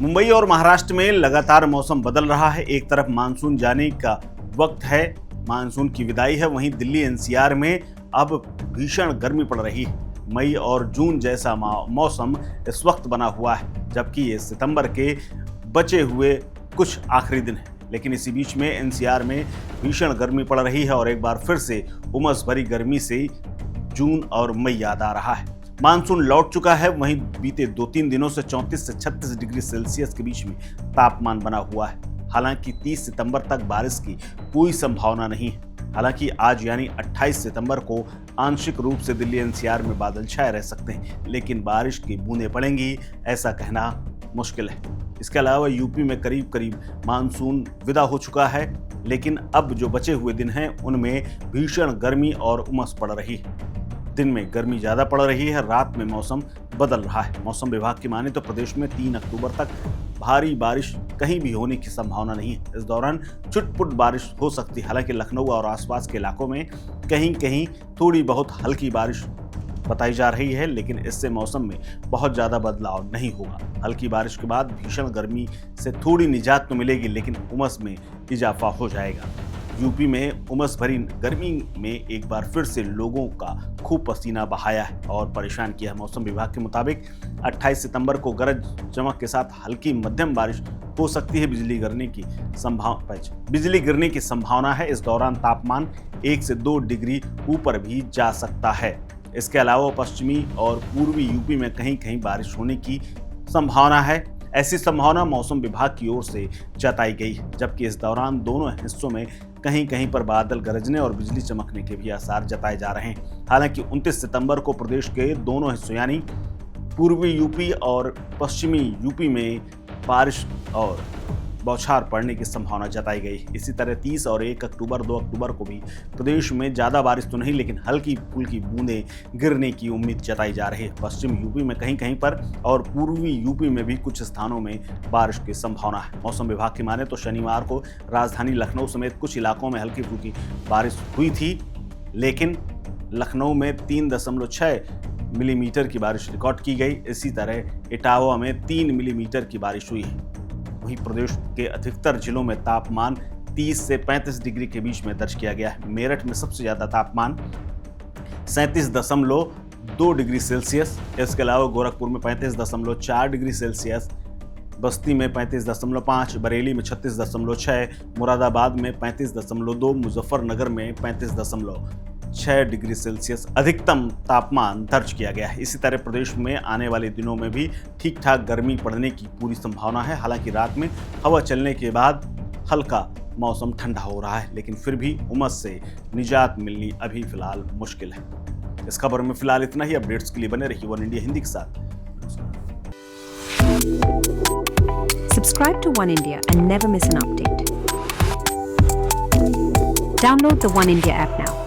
मुंबई और महाराष्ट्र में लगातार मौसम बदल रहा है। एक तरफ मानसून जाने का वक्त है, मानसून की विदाई है, वहीं दिल्ली एनसीआर में अब भीषण गर्मी पड़ रही है। मई और जून जैसा मौसम इस वक्त बना हुआ है, जबकि ये सितंबर के बचे हुए कुछ आखिरी दिन है। लेकिन इसी बीच में एनसीआर में भीषण गर्मी पड़ रही है और एक बार फिर से उमस भरी गर्मी से जून और मई याद आ रहा है। मानसून लौट चुका है, वहीं बीते 2-3 दिनों से 34 से 36 डिग्री सेल्सियस के बीच में तापमान बना हुआ है। हालांकि 30 सितंबर तक बारिश की कोई संभावना नहीं है। हालांकि आज यानी 28 सितंबर को आंशिक रूप से दिल्ली एनसीआर में बादल छाए रह सकते हैं, लेकिन बारिश की बूंदें पड़ेंगी ऐसा कहना मुश्किल है। इसके अलावा यूपी में करीब करीब मानसून विदा हो चुका है, लेकिन अब जो बचे हुए दिन हैं उनमें भीषण गर्मी और उमस पड़ रही है। दिन में गर्मी ज्यादा पड़ रही है, रात में मौसम बदल रहा है। मौसम विभाग की माने तो प्रदेश में 3 अक्टूबर तक भारी बारिश कहीं भी होने की संभावना नहीं है। इस दौरान छुटपुट बारिश हो सकती है। हालांकि लखनऊ और आसपास के इलाकों में कहीं कहीं थोड़ी बहुत हल्की बारिश बताई जा रही है, लेकिन इससे मौसम में बहुत ज्यादा बदलाव नहीं होगा। हल्की बारिश के बाद भीषण गर्मी से थोड़ी निजात तो मिलेगी, लेकिन उमस में इजाफा हो जाएगा। यूपी में उमस भरी गर्मी में एक बार फिर से लोगों का खूब पसीना बहाया है और परेशान किया है। मौसम विभाग के मुताबिक 28 सितंबर को गरज चमक के साथ हल्की मध्यम बारिश हो सकती है। बिजली गिरने की संभावना है। इस दौरान तापमान 1 से 2 डिग्री ऊपर भी जा सकता है। इसके अलावा पश्चिमी और पूर्वी यूपी में कहीं कहीं बारिश होने की संभावना है। ऐसी संभावना मौसम विभाग की ओर से जताई गई है, जबकि इस दौरान दोनों हिस्सों में कहीं कहीं पर बादल गरजने और बिजली चमकने के भी आसार जताए जा रहे हैं। हालांकि 29 सितंबर को प्रदेश के दोनों हिस्सों यानी पूर्वी यूपी और पश्चिमी यूपी में बारिश और बौछार पड़ने की संभावना जताई गई। इसी तरह 30 और 1 अक्टूबर 2 अक्टूबर को भी प्रदेश में ज़्यादा बारिश तो नहीं, लेकिन हल्की फुल्की बूंदें गिरने की उम्मीद जताई जा रही है। पश्चिम यूपी में कहीं कहीं पर और पूर्वी यूपी में भी कुछ स्थानों में बारिश की संभावना है। मौसम विभाग की माने तो शनिवार को राजधानी लखनऊ समेत कुछ इलाकों में हल्की फुल्की बारिश हुई थी, लेकिन लखनऊ में 3.6 मिलीमीटर की बारिश रिकॉर्ड की गई। इसी तरह इटावा में 3 मिलीमीटर की बारिश हुई है। वहीं प्रदेश के अधिकतर जिलों में तापमान 30 से 35 डिग्री के बीच में दर्ज किया गया है। मेरठ में सबसे ज्यादा तापमान 37.2 डिग्री सेल्सियस, इसके अलावा गोरखपुर में 35.4 डिग्री सेल्सियस, बस्ती में 35.5, बरेली में 36.6, मुरादाबाद में 35.2, मुजफ्फरनगर में 35.6 डिग्री सेल्सियस अधिकतम तापमान दर्ज किया गया है। इसी तरह प्रदेश में आने वाले दिनों में भी ठीक ठाक गर्मी पड़ने की पूरी संभावना है। हालांकि रात में हवा चलने के बाद हल्का मौसम ठंडा हो रहा है, लेकिन फिर भी उमस से निजात मिलनी अभी फिलहाल मुश्किल है। इस खबर में फिलहाल इतना ही। अपडेट्स के लिए बने रहिए वन इंडिया हिंदी के साथ। Subscribe to One India and never miss an update. Download the One India app now.